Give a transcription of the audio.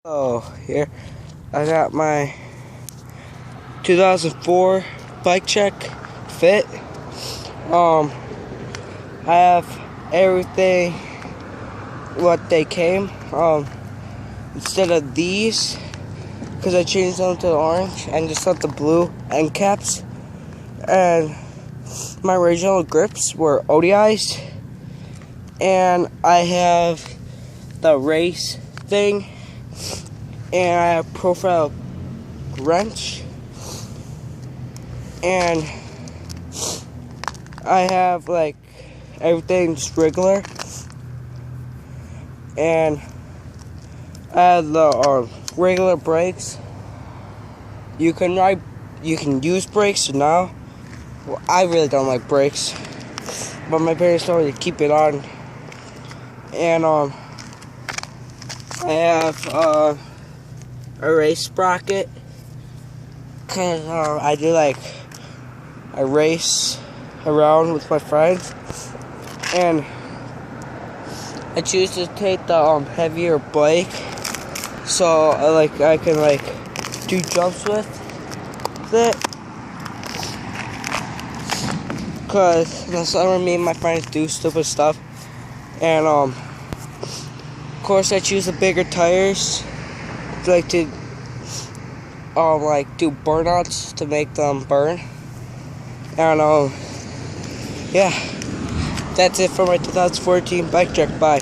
Oh, here I got my 2004 Bike Check Fit. I have everything what they came. Instead of these, because I changed them to the orange and just left the blue end caps. And my original grips were ODIs, and I have the race thing, and I have profile wrench, and I have like everything just regular, and I have the regular brakes. You can use brakes now. Well, I really don't like brakes, but my parents told me to keep it on. And I have a race sprocket, cause I do like I race around with my friends, and I choose to take the heavier bike, so I can do jumps with it. Cause in the summer, me and my friends do stupid stuff, and of course I choose the bigger tires, to do burnouts to make them burn. And yeah, that's it for my 2014 Bike Check. Bye.